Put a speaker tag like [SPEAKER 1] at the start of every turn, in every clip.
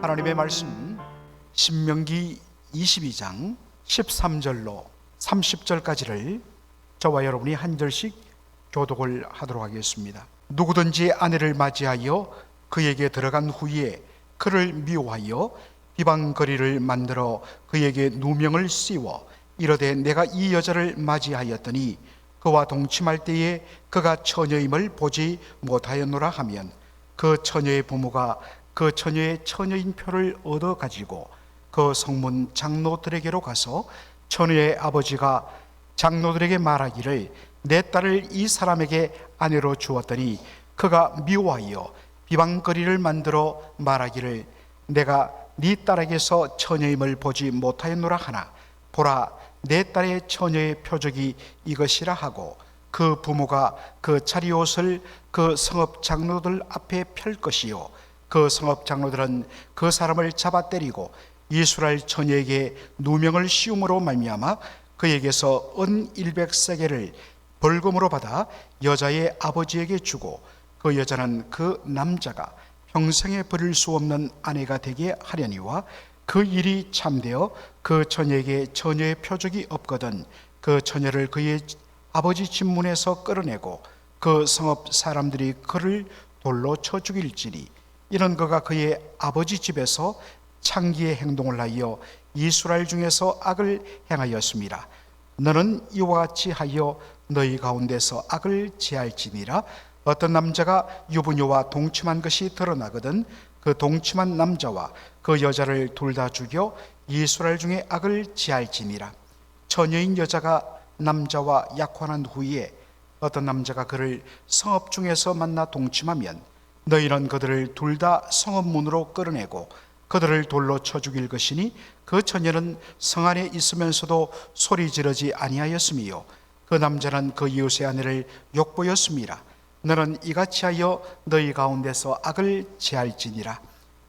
[SPEAKER 1] 하나님의 말씀 신명기 22장 13절로 30절까지를 저와 여러분이 한 절씩 교독을 하도록 하겠습니다. 누구든지 아내를 맞이하여 그에게 들어간 후에 그를 미워하여 비방거리를 만들어 그에게 누명을 씌워 이르되 내가 이 여자를 맞이하였더니 그와 동침할 때에 그가 처녀임을 보지 못하였노라 하면 그 처녀의 부모가 그 처녀의 처녀인 표를 얻어 가지고 그 성문 장로들에게로 가서 처녀의 아버지가 장로들에게 말하기를 내 딸을 이 사람에게 아내로 주었더니 그가 미워하여 비방거리를 만들어 말하기를 내가 네 딸에게서 처녀임을 보지 못하였노라 하나 보라 내 딸의 처녀의 표적이 이것이라 하고 그 부모가 그 차리옷을 그 성읍 장로들 앞에 펼 것이요 그 성읍 장로들은 그 사람을 잡아 때리고 이스라엘 처녀에게 누명을 씌움으로 말미암아 그에게서 은 100세겔을 벌금으로 받아 여자의 아버지에게 주고 그 여자는 그 남자가 평생에 버릴 수 없는 아내가 되게 하려니와 그 일이 참되어 그 처녀에게 처녀의 표적이 없거든 그 처녀를 그의 아버지 집 문에서 끌어내고 그 성읍 사람들이 그를 돌로 쳐 죽일지니 이런 그가 그의 아버지 집에서 창기의 행동을 하여 이스라엘 중에서 악을 행하였습니다. 너는 이와 같이 하여 너희 가운데서 악을 제할지니라. 어떤 남자가 유부녀와 동침한 것이 드러나거든 그 동침한 남자와 그 여자를 둘 다 죽여 이스라엘 중에 악을 제할지니라. 처녀인 여자가 남자와 약혼한 후에 어떤 남자가 그를 성읍 중에서 만나 동침하면 너희는 그들을 둘 다 성읍 문으로 끌어내고 그들을 돌로 쳐 죽일 것이니 그 처녀는 성 안에 있으면서도 소리 지르지 아니하였으며 그 남자는 그 이웃의 아내를 욕보였습니다. 너는 이같이 하여 너희 가운데서 악을 제할지니라.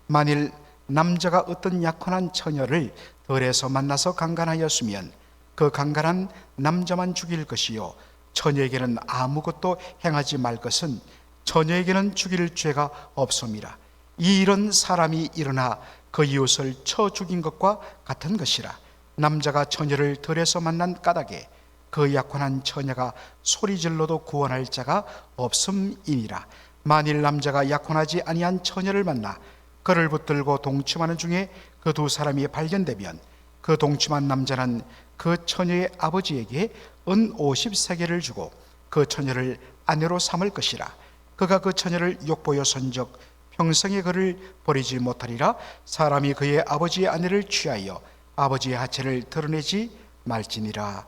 [SPEAKER 1] 만일 남자가 어떤 약혼한 처녀를 들에서 만나서 강간하였으면 그 강간한 남자만 죽일 것이요 처녀에게는 아무것도 행하지 말 것은 처녀에게는 죽일 죄가 없음이라. 이 일은 사람이 일어나 그 이웃을 쳐 죽인 것과 같은 것이라. 남자가 처녀를 들에서 만난 까닭에 그 약혼한 처녀가 소리질러도 구원할 자가 없음이니라. 만일 남자가 약혼하지 아니한 처녀를 만나 그를 붙들고 동침하는 중에 그 두 사람이 발견되면 그 동침한 남자는 그 처녀의 아버지에게 은 50세겔을 주고 그 처녀를 아내로 삼을 것이라. 그가 그 처녀를 욕보여 선적 평생에 그를 버리지 못하리라. 사람이 그의 아버지의 아내를 취하여 아버지의 하체를 드러내지 말지니라.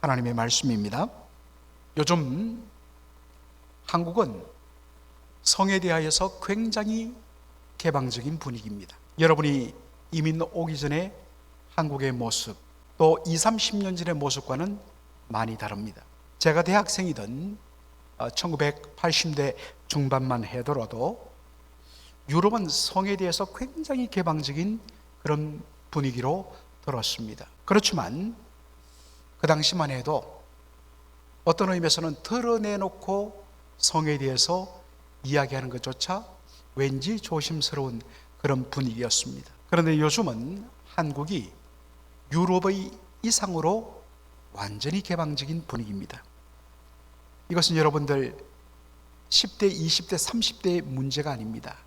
[SPEAKER 1] 하나님의 말씀입니다. 요즘 한국은 성에 대하여서 굉장히 개방적인 분위기입니다. 여러분이 이민 오기 전에 한국의 모습 또 20, 30년 전의 모습과는 많이 다릅니다. 제가 대학생이던 1980대 중반만 해더라도 유럽은 성에 대해서 굉장히 개방적인 그런 분위기로 들었습니다. 그렇지만 그 당시만 해도 어떤 의미에서는 드러내놓고 성에 대해서 이야기하는 것조차 왠지 조심스러운 그런 분위기였습니다. 그런데 요즘은 한국이 유럽의 이상으로 완전히 개방적인 분위기입니다. 이것은 여러분들 10대, 20대, 30대의 문제가 아닙니다.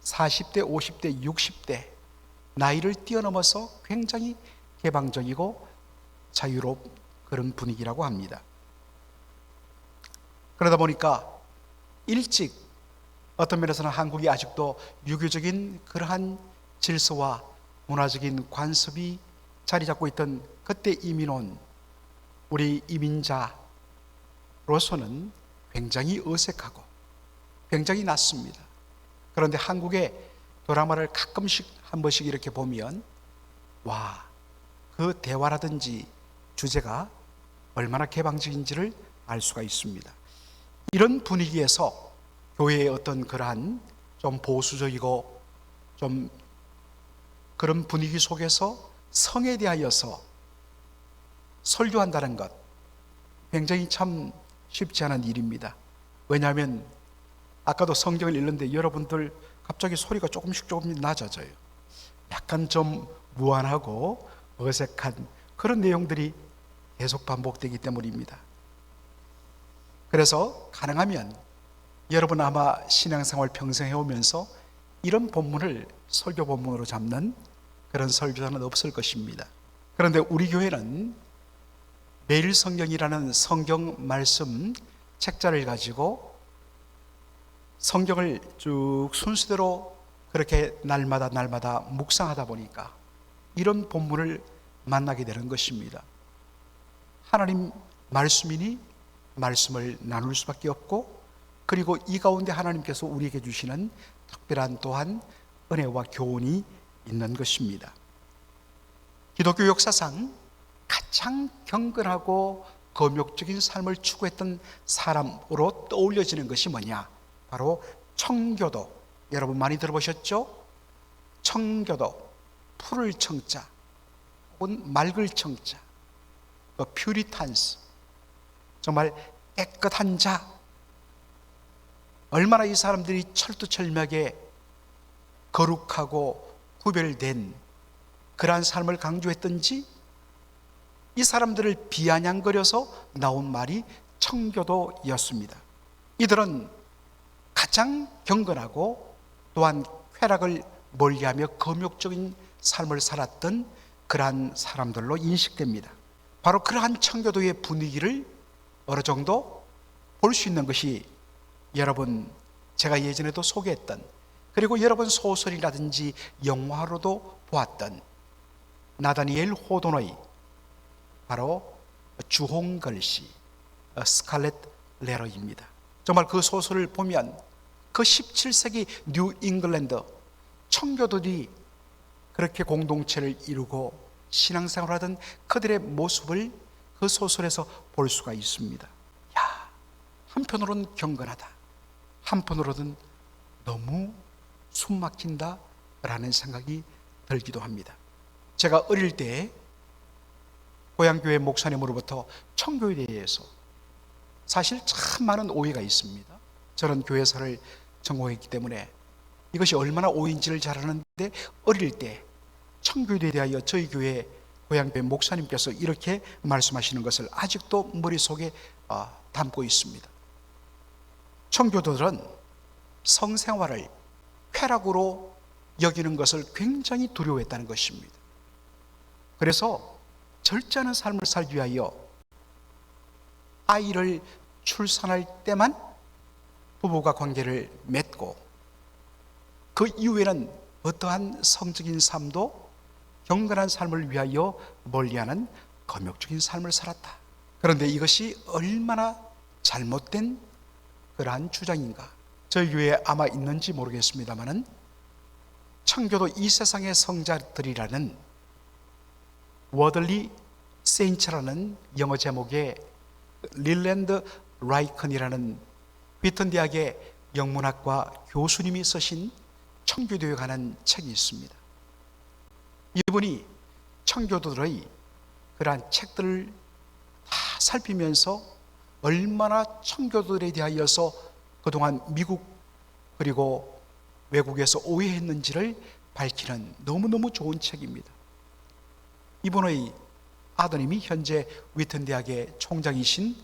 [SPEAKER 1] 40대, 50대, 60대 나이를 뛰어넘어서 굉장히 개방적이고 자유로운 그런 분위기라고 합니다. 그러다 보니까 일찍 어떤 면에서는 한국이 아직도 유교적인 그러한 질서와 문화적인 관습이 자리 잡고 있던 그때 이민 온 우리 이민자로서는 굉장히 어색하고 굉장히 낯섭니다. 그런데 한국의 드라마를 가끔씩 한 번씩 이렇게 보면 와, 그 대화라든지 주제가 얼마나 개방적인지를 알 수가 있습니다. 이런 분위기에서 교회의 어떤 그러한 좀 보수적이고 좀 그런 분위기 속에서 성에 대하여서 설교한다는 것 굉장히 참 쉽지 않은 일입니다. 왜냐하면 아까도 성경을 읽는데 여러분들 갑자기 소리가 조금씩 낮아져요. 약간 좀 무안하고 어색한 그런 내용들이 계속 반복되기 때문입니다. 그래서 가능하면 여러분 아마 신앙생활 평생 해오면서 이런 본문을 설교 본문으로 잡는 그런 설교자는 없을 것입니다. 그런데 우리 교회는 매일 성경이라는 성경 말씀 책자를 가지고 성경을 쭉 순서대로 그렇게 날마다 묵상하다 보니까 이런 본문을 만나게 되는 것입니다. 하나님 말씀이니 말씀을 나눌 수밖에 없고, 그리고 이 가운데 하나님께서 우리에게 주시는 특별한 또한 은혜와 교훈이 있는 것입니다. 기독교 역사상 가장 경건하고 거욕적인 삶을 추구했던 사람으로 떠올려지는 것이 뭐냐? 바로 청교도. 여러분 많이 들어보셨죠? 청교도, 푸를 청자 혹은 맑을 청자, 퓨리탄스, 정말 깨끗한 자. 얼마나 이 사람들이 철두철미하게 거룩하고 구별된 그러한 삶을 강조했던지, 이 사람들을 비아냥거려서 나온 말이 청교도였습니다. 이들은 가장 경건하고 또한 쾌락을 멀리하며 거욕적인 삶을 살았던 그러한 사람들로 인식됩니다. 바로 그러한 청교도의 분위기를 어느 정도 볼 수 있는 것이 여러분 제가 예전에도 소개했던, 그리고 여러분 소설이라든지 영화로도 보았던 나다니엘 호돈의 바로 주홍글씨 스칼렛 레터입니다. 정말 그 소설을 보면 그 17세기 뉴 잉글랜드 청교도들이 그렇게 공동체를 이루고 신앙생활하던 그들의 모습을 그 소설에서 볼 수가 있습니다. 야, 한편으로는 경건하다, 한편으로는 너무 숨막힌다라는 생각이 들기도 합니다. 제가 어릴 때 고향교회 목사님으로부터 청교도에 대해서 사실 참 많은 오해가 있습니다. 저는 교회사를 전공했기 때문에 이것이 얼마나 오해인지를 잘 아는데, 어릴 때 청교도에 대하여 저희 교회 고향교회 목사님께서 이렇게 말씀하시는 것을 아직도 머릿속에 담고 있습니다. 청교도들은 성생활을 쾌락으로 여기는 것을 굉장히 두려워했다는 것입니다. 그래서 절제하는 삶을 살기 위하여 아이를 출산할 때만 부부가 관계를 맺고, 그 이후에는 어떠한 성적인 삶도 경건한 삶을 위하여 멀리하는 거욕적인 삶을 살았다. 그런데 이것이 얼마나 잘못된 그러한 주장인가? 저희 교회에 아마 있는지 모르겠습니다만은 청교도 이 세상의 성자들이라는 워들리 세인츠라는 영어 제목의 릴랜드 라이컨이라는 위튼 대학의 영문학과 교수님이 쓰신 청교도에 관한 책이 있습니다. 이분이 청교도들의 그러한 책들을 다 살피면서 얼마나 청교도들에 대하여서 그동안 미국 그리고 외국에서 오해했는지를 밝히는 너무너무 좋은 책입니다. 이분의 아드님이 현재 위튼 대학의 총장이신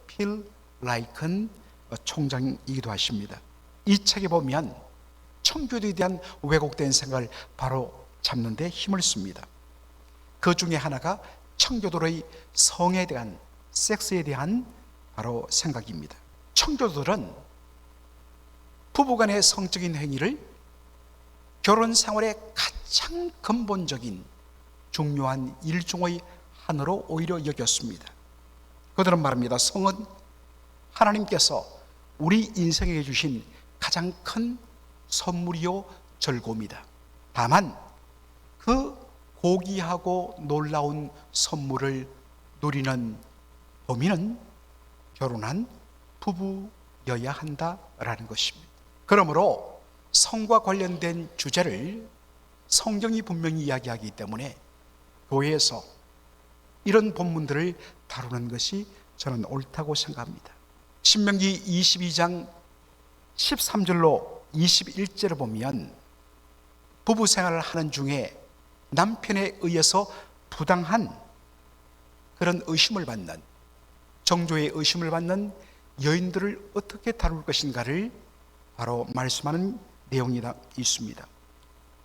[SPEAKER 1] 필 라이컨 총장이기도 하십니다. 이 책에 보면 청교도에 대한 왜곡된 생각을 바로 잡는 데 힘을 씁니다. 그 중에 하나가 청교도의 성에 대한, 섹스에 대한 바로 생각입니다. 청교도들은 부부간의 성적인 행위를 결혼 생활의 가장 근본적인 중요한 일종의 하나로 오히려 여겼습니다. 그들은 말합니다. 성은 하나님께서 우리 인생에게 주신 가장 큰 선물이요 즐거움이다. 다만 그 고귀하고 놀라운 선물을 누리는 범인은 결혼한 부부여야 한다라는 것입니다. 그러므로 성과 관련된 주제를 성경이 분명히 이야기하기 때문에 교회에서 이런 본문들을 다루는 것이 저는 옳다고 생각합니다. 신명기 22장 13절로 21절을 보면 부부 생활을 하는 중에 남편에 의해서 부당한 그런 의심을 받는, 정조의 의심을 받는 여인들을 어떻게 다룰 것인가를 바로 말씀하는 내용이 있습니다.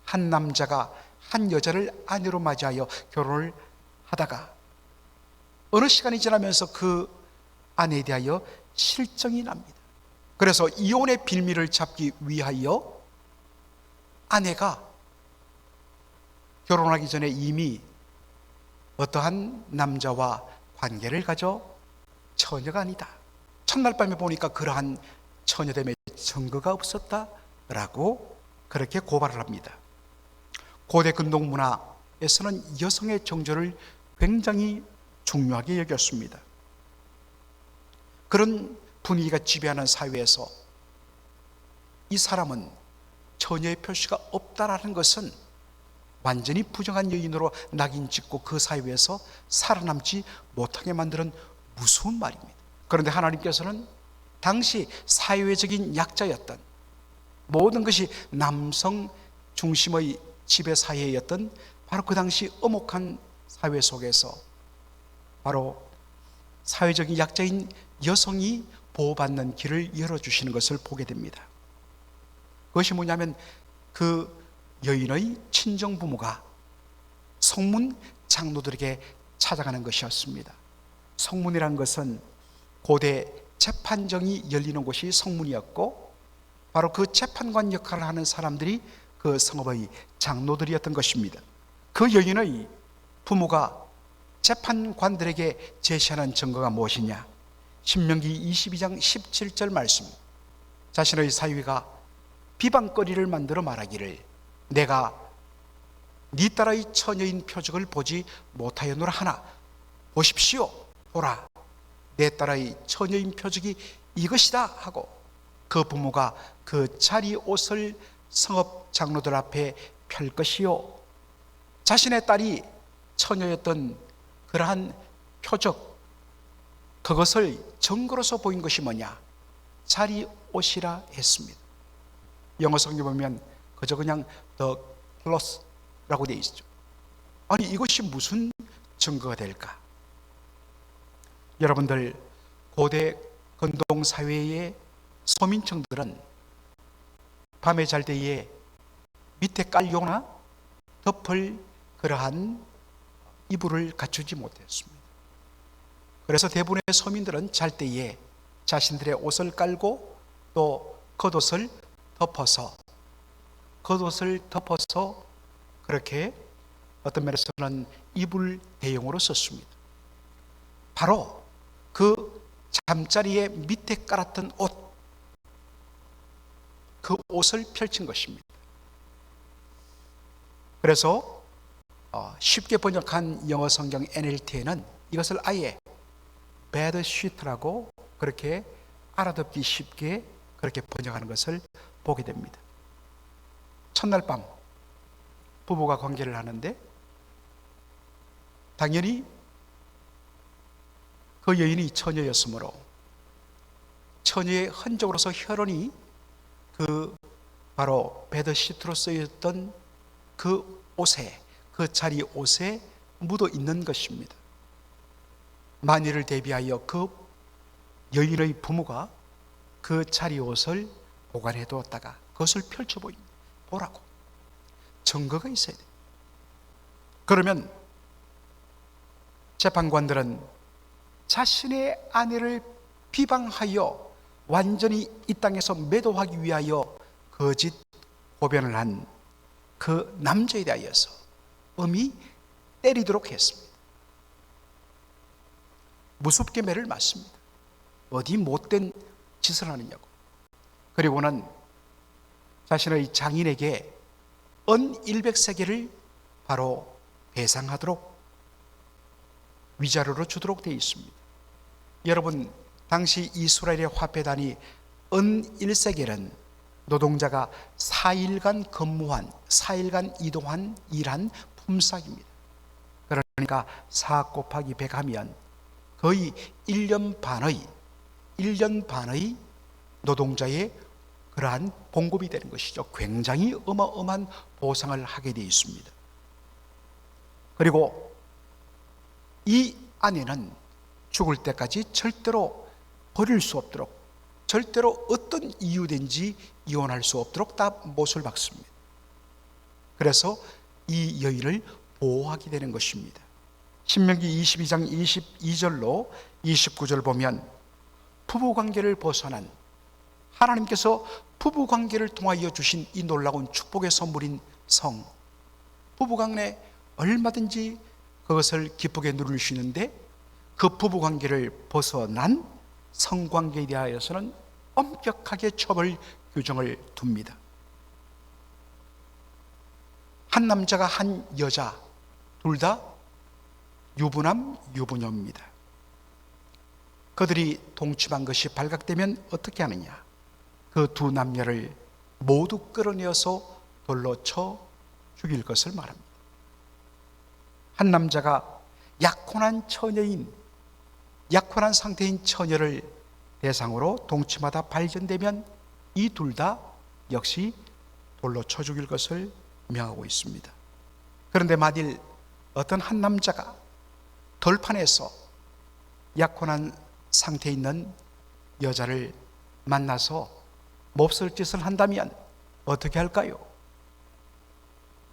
[SPEAKER 1] 한 남자가 한 여자를 아내로 맞이하여 결혼을 하다가 어느 시간이 지나면서 그 아내에 대하여 실정이 납니다. 그래서 이혼의 빌미를 잡기 위하여 아내가 결혼하기 전에 이미 어떠한 남자와 관계를 가져 처녀가 아니다, 첫날 밤에 보니까 그러한 처녀됨의 증거가 없었다라고 그렇게 고발을 합니다. 고대 근동 문화에서는 여성의 정조를 굉장히 중요하게 여겼습니다. 그런 분위기가 지배하는 사회에서 이 사람은 처녀의 표시가 없다라는 것은 완전히 부정한 여인으로 낙인 찍고 그 사회에서 살아남지 못하게 만드는 무서운 말입니다. 그런데 하나님께서는 당시 사회적인 약자였던, 모든 것이 남성 중심의 지배 사회였던 바로 그 당시 엄혹한 사회 속에서 바로 사회적인 약자인 여성이 보호받는 길을 열어주시는 것을 보게 됩니다. 그것이 뭐냐면 그 여인의 친정 부모가 성문 장로들에게 찾아가는 것이었습니다. 성문이란 것은 고대 재판정이 열리는 곳이 성문이었고, 바로 그 재판관 역할을 하는 사람들이 그 성읍의 장로들이었던 것입니다. 그 여인의 부모가 재판관들에게 제시하는 증거가 무엇이냐? 신명기 22장 17절 말씀, 자신의 사위가 비방거리를 만들어 말하기를 내가 네 딸의 처녀인 표적을 보지 못하였노라 하나 보십시오, 보라, 내 딸의 처녀인 표적이 이것이다 하고 그 부모가 그 자리 옷을 성읍 장로들 앞에 펼 것이요, 자신의 딸이 처녀였던 그러한 표적, 그것을 증거로서 보인 것이 뭐냐? 자리 옷이라 했습니다. 영어 성경 보면 그저 그냥 the cloth라고 되어 있죠. 아니, 이것이 무슨 증거가 될까? 여러분들, 고대 근동 사회의 서민층들은 밤에 잘 때에 밑에 깔요나 덮을 그러한 이불을 갖추지 못했습니다. 그래서 대부분의 서민들은 잘 때에 자신들의 옷을 깔고 또 겉옷을 덮어서 그렇게 어떤 면에서는 이불 대용으로 썼습니다. 바로 그 잠자리에 밑에 깔았던 옷, 그 옷을 펼친 것입니다. 그래서 쉽게 번역한 영어 성경 NLT에는 이것을 아예 bed sheet라고 그렇게 알아듣기 쉽게 그렇게 번역하는 것을 보게 됩니다. 첫날 밤 부부가 관계를 하는데 당연히 그 여인이 처녀였으므로 처녀의 흔적으로서 혈흔이 그 바로 베드시트로 쓰였던 그 옷에, 그 자리 옷에 묻어 있는 것입니다. 만일을 대비하여 그 여인의 부모가 그 자리 옷을 보관해 두었다가 그것을 펼쳐 보라고 증거가 있어야 돼요. 그러면 재판관들은 자신의 아내를 비방하여 완전히 이 땅에서 매도하기 위하여 거짓 고변을 한 그 남자에 대하여서 엄히 때리도록 했습니다. 무섭게 매를 맞습니다. 어디 못된 짓을 하느냐고. 그리고는 자신의 장인에게 은 100세겔을 바로 배상하도록 위자료로 주도록 되어 있습니다. 여러분, 당시 이스라엘의 화폐단위 은 1세겔은 노동자가 4일간 근무한, 4일간 이동한 일한 품삯입니다. 그러니까 4 곱하기 100 하면 거의 1년 반의 노동자의 그러한 공급이 되는 것이죠. 굉장히 어마어마한 보상을 하게 되어 있습니다. 그리고 이 아내는 죽을 때까지 절대로 버릴 수 없도록, 절대로 어떤 이유든지 이혼할 수 없도록 다 못을 박습니다. 그래서 이 여인을 보호하게 되는 것입니다. 신명기 22장 22절로 29절 보면 부부관계를 벗어난, 하나님께서 부부관계를 통하여 주신 이 놀라운 축복의 선물인 성, 부부간에 얼마든지 그것을 기쁘게 누릴 수 있는데, 그 부부관계를 벗어난 성관계에 대하여서는 엄격하게 처벌 규정을 둡니다. 한 남자가 한 여자, 둘 다 유부남, 유부녀입니다. 그들이 동침한 것이 발각되면 어떻게 하느냐? 그 두 남녀를 모두 끌어내어서 돌로 쳐 죽일 것을 말합니다. 한 남자가 약혼한 처녀인, 약혼한 상태인 처녀를 대상으로 동침하다 발견되면 이 둘 다 역시 돌로 쳐 죽일 것을 명하고 있습니다. 그런데 만일 어떤 한 남자가 돌판에서 약혼한 상태에 있는 여자를 만나서 몹쓸 짓을 한다면 어떻게 할까요?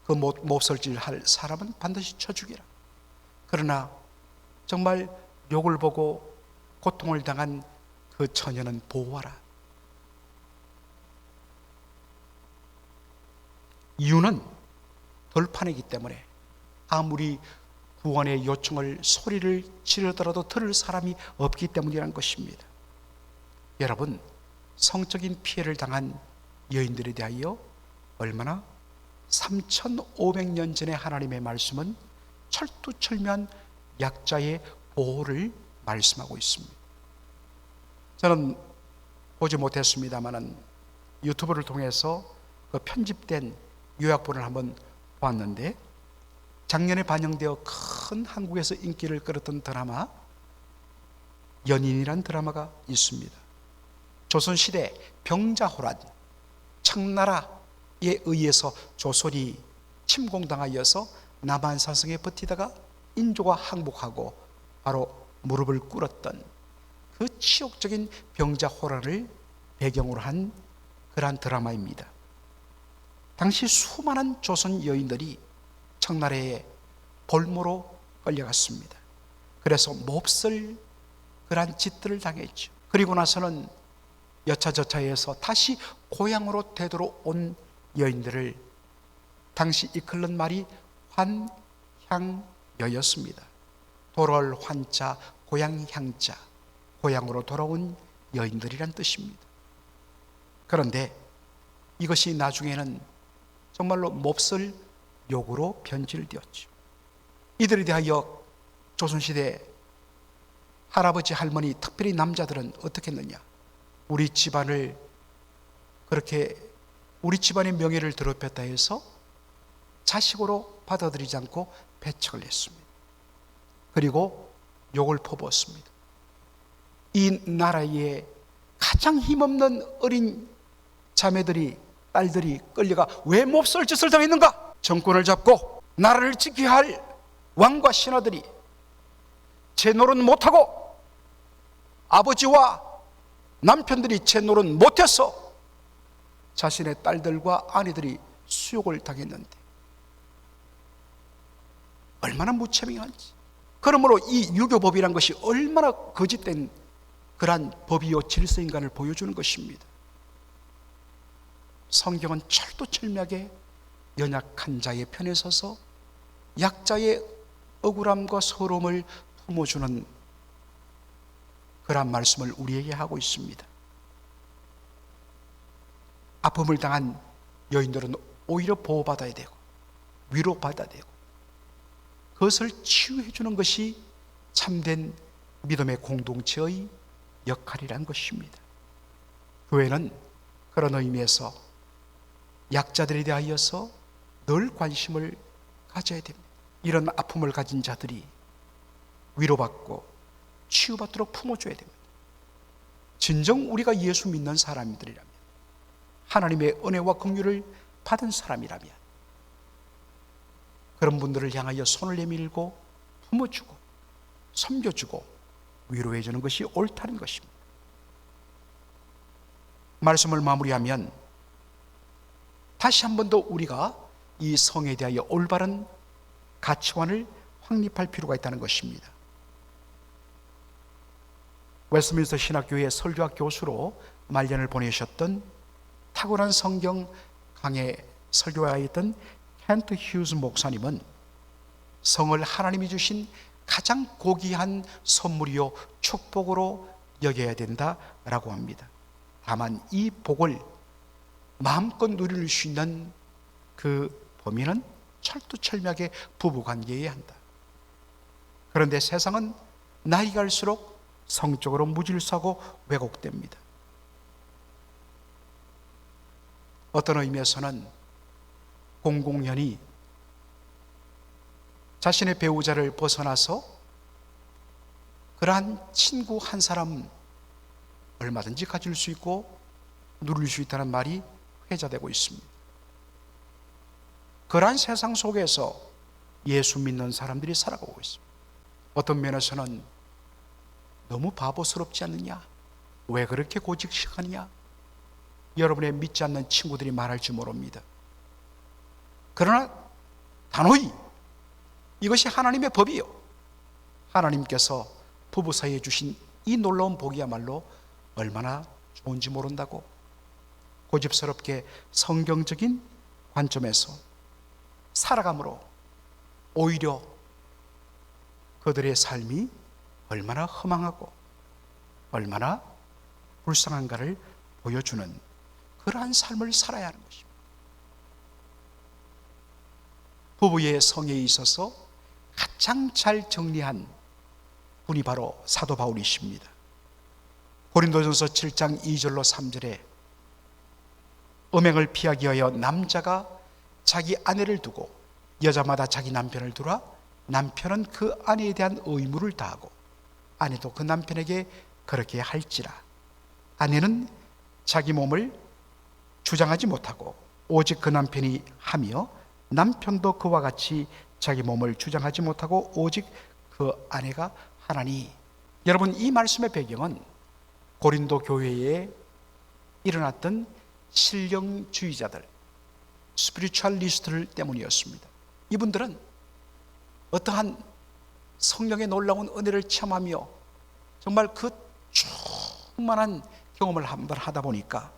[SPEAKER 1] 그 몹쓸 짓을 할 사람은 반드시 쳐 죽이라. 그러나 정말 욕을 보고 고통을 당한 그 처녀는 보호하라. 이유는 돌판이기 때문에 아무리 구원의 요청을, 소리를 지르더라도 들을 사람이 없기 때문이라는 것입니다. 여러분, 성적인 피해를 당한 여인들에 대하여 얼마나 3500년 전의 하나님의 말씀은 철두철미한 약자의 보호를 말씀하고 있습니다. 저는 보지 못했습니다만 유튜브를 통해서 그 편집된 요약본을 한번 보았는데, 작년에 반영되어 큰 한국에서 인기를 끌었던 드라마 연인이란 드라마가 있습니다. 조선시대 병자호란, 청나라에 의해서 조선이 침공당하여서 남한산성에 버티다가 인조가 항복하고 바로 무릎을 꿇었던 그 치욕적인 병자호란을 배경으로 한 그러한 드라마입니다. 당시 수많은 조선 여인들이 청나라의 볼모로 끌려갔습니다. 그래서 몹쓸 그러한 짓들을 당했죠. 그리고 나서는 여차저차해서 다시 고향으로 되돌아온 여인들을 당시 이끌는 말이 환향여였습니다. 돌아올 환자, 고향 향자, 고향으로 돌아온 여인들이란 뜻입니다. 그런데 이것이 나중에는 정말로 몹쓸 욕으로 변질되었죠. 이들에 대하여 조선시대 할아버지, 할머니, 특별히 남자들은 어떻게 했느냐? 우리 집안을 그렇게 우리 집안의 명예를 더럽혔다 해서 자식으로 받아들이지 않고 배척을 했습니다. 그리고 욕을 퍼부었습니다. 이 나라의 가장 힘없는 어린 자매들이, 딸들이 끌려가 왜 몹쓸 짓을 당했는가? 정권을 잡고 나라를 지켜야 할 왕과 신하들이 제 노릇 못하고 아버지와 남편들이 제 노릇 못해서 자신의 딸들과 아내들이 수욕을 당했는데 얼마나 무책임한지. 그러므로 이 유교법이란 것이 얼마나 거짓된 그러한 법이요 질서인간을 보여주는 것입니다. 성경은 철두철미하게 연약한 자의 편에 서서 약자의 억울함과 서러움을 품어주는 그러한 말씀을 우리에게 하고 있습니다. 아픔을 당한 여인들은 오히려 보호받아야 되고 위로받아야 되고 그것을 치유해 주는 것이 참된 믿음의 공동체의 역할이란 것입니다. 교회는 그런 의미에서 약자들에 대하여서 늘 관심을 가져야 됩니다. 이런 아픔을 가진 자들이 위로받고 치유받도록 품어줘야 됩니다. 진정 우리가 예수 믿는 사람들이라면 하나님의 은혜와 긍휼을 받은 사람이라면 그런 분들을 향하여 손을 내밀고 품어주고 섬겨주고 위로해주는 것이 옳다는 것입니다. 말씀을 마무리하면 다시 한 번 더 우리가 이 성에 대하여 올바른 가치관을 확립할 필요가 있다는 것입니다. 웨스트민스터 신학교의 설교학 교수로 말년을 보내셨던 탁월한 성경 강해 설교하였던 켄트 휴즈 목사님은 성을 하나님이 주신 가장 고귀한 선물이요 축복으로 여겨야 된다라고 합니다. 다만 이 복을 마음껏 누릴 수 있는 그 범위는 철두철미하게 부부관계여야 한다. 그런데 세상은 나이가 갈수록 성적으로 무질서하고 왜곡됩니다. 어떤 의미에서는 공공연히 자신의 배우자를 벗어나서 그러한 친구 한 사람 얼마든지 가질 수 있고 누릴 수 있다는 말이 회자되고 있습니다. 그러한 세상 속에서 예수 믿는 사람들이 살아가고 있습니다. 어떤 면에서는 너무 바보스럽지 않느냐? 왜 그렇게 고집식하느냐? 여러분의 믿지 않는 친구들이 말할지 모릅니다. 그러나 단호히 이것이 하나님의 법이요, 하나님께서 부부 사이에 주신 이 놀라운 복이야말로 얼마나 좋은지 모른다고 고집스럽게 성경적인 관점에서 살아감으로 오히려 그들의 삶이 얼마나 허망하고 얼마나 불쌍한가를 보여주는 그러한 삶을 살아야 하는 것입니다. 부부의 성에 있어서 가장 잘 정리한 분이 바로 사도 바울이십니다. 고린도전서 7장 2절로 3절에 음행을 피하기 위하여 남자가 자기 아내를 두고 여자마다 자기 남편을 두라. 남편은 그 아내에 대한 의무를 다하고 아내도 그 남편에게 그렇게 할지라. 아내는 자기 몸을 주장하지 못하고 오직 그 남편이 하며 남편도 그와 같이 자기 몸을 주장하지 못하고 오직 그 아내가 하나니. 여러분, 이 말씀의 배경은 고린도 교회에 일어났던 신령주의자들, 스피리추얼리스트들 때문이었습니다. 이분들은 어떠한 성령의 놀라운 은혜를 체험하며 정말 그 충만한 경험을 한번 하다 보니까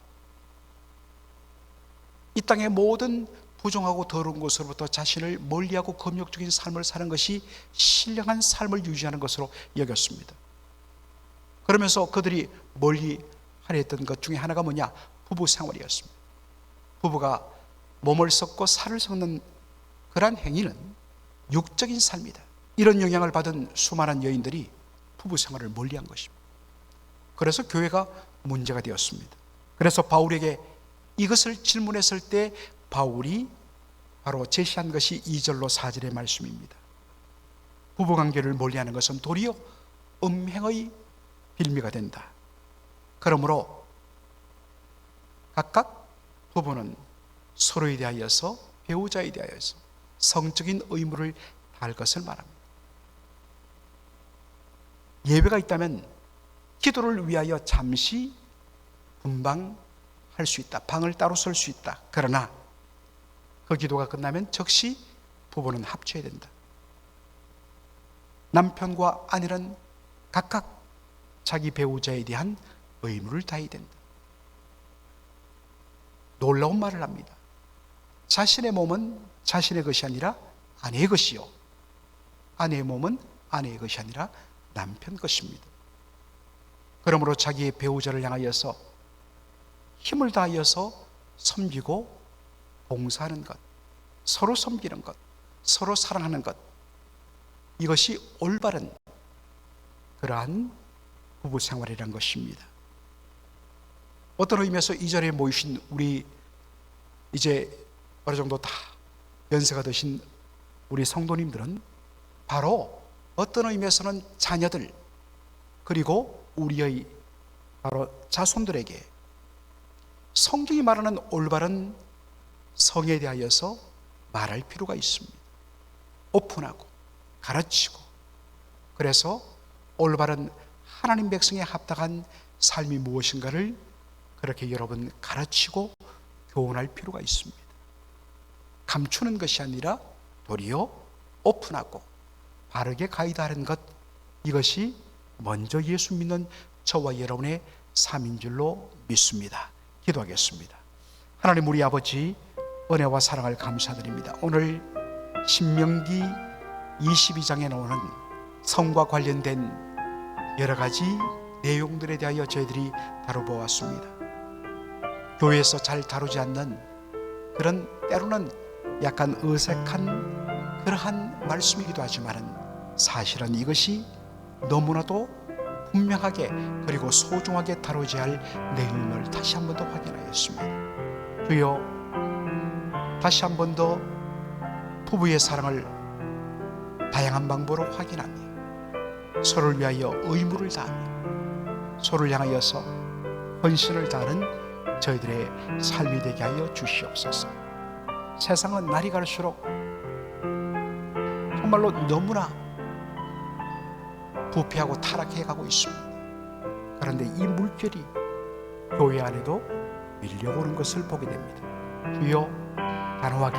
[SPEAKER 1] 이 땅의 모든 부정하고 더러운 것으로부터 자신을 멀리하고 금욕적인 삶을 사는 것이 신령한 삶을 유지하는 것으로 여겼습니다. 그러면서 그들이 멀리 하려 했던 것 중에 하나가 뭐냐? 부부 생활이었습니다. 부부가 몸을 썩고 살을 썩는 그러한 행위는 육적인 삶이다. 이런 영향을 받은 수많은 여인들이 부부 생활을 멀리한 것입니다. 그래서 교회가 문제가 되었습니다. 그래서 바울에게 이것을 질문했을 때 바울이 바로 제시한 것이 2절로 4절의 말씀입니다. 부부관계를 멀리하는 것은 도리어 음행의 빌미가 된다. 그러므로 각각 부부는 서로에 대하여서, 배우자에 대하여서 성적인 의무를 다할 것을 말합니다. 예외가 있다면 기도를 위하여 잠시 분방할 수 있다. 방을 따로 쓸 수 있다. 그러나 그 기도가 끝나면 즉시 부부는 합쳐야 된다. 남편과 아내는 각각 자기 배우자에 대한 의무를 다해야 된다. 놀라운 말을 합니다. 자신의 몸은 자신의 것이 아니라 아내의 것이요, 아내의 몸은 아내의 것이 아니라 남편 것입니다. 그러므로 자기의 배우자를 향하여서 힘을 다하여서 섬기고 봉사하는 것, 서로 섬기는 것, 서로 사랑하는 것, 이것이 올바른 그러한 부부 생활이란 것입니다. 어떤 의미에서 이 자리에 모이신 우리 이제 어느 정도 다 연세가 드신 우리 성도님들은 바로 어떤 의미에서는 자녀들, 그리고 우리의 바로 자손들에게 성경이 말하는 올바른 성에 대하여서 말할 필요가 있습니다. 오픈하고 가르치고, 그래서 올바른 하나님 백성에 합당한 삶이 무엇인가를 그렇게 여러분 가르치고 교훈할 필요가 있습니다. 감추는 것이 아니라 도리어 오픈하고 바르게 가이드하는 것, 이것이 먼저 예수 믿는 저와 여러분의 삶인 줄로 믿습니다. 기도하겠습니다. 하나님 우리 아버지, 은혜와 사랑을 감사드립니다. 오늘 신명기 22장에 나오는 성과 관련된 여러 가지 내용들에 대하여 저희들이 다뤄보았습니다. 교회에서 잘 다루지 않는 그런, 때로는 약간 어색한 그러한 말씀이기도 하지만 사실은 이것이 너무나도 분명하게 그리고 소중하게 다루어야 할 내용을 다시 한 번 더 확인하였습니다. 주여, 다시 한 번 더 부부의 사랑을 다양한 방법으로 확인하며 서로를 위하여 의무를 다하며 서로를 향하여서 헌신을 다하는 저희들의 삶이 되게 하여 주시옵소서. 세상은 날이 갈수록 정말로 너무나 부패하고 타락해가고 있습니다. 그런데 이 물결이 교회 안에도 밀려오는 것을 보게 됩니다. 주여, 단호하게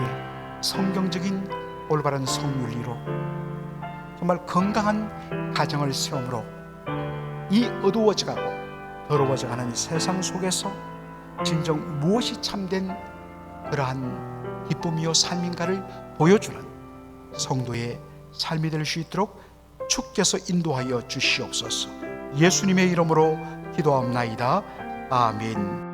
[SPEAKER 1] 성경적인 올바른 성윤리로 정말 건강한 가정을 세움으로 이 어두워져가고 더러워져가는 세상 속에서 진정 무엇이 참된 그러한 기쁨이요 삶인가를 보여주는 성도의 삶이 될 수 있도록 주께서 인도하여 주시옵소서. 예수님의 이름으로 기도합나이다. 아멘.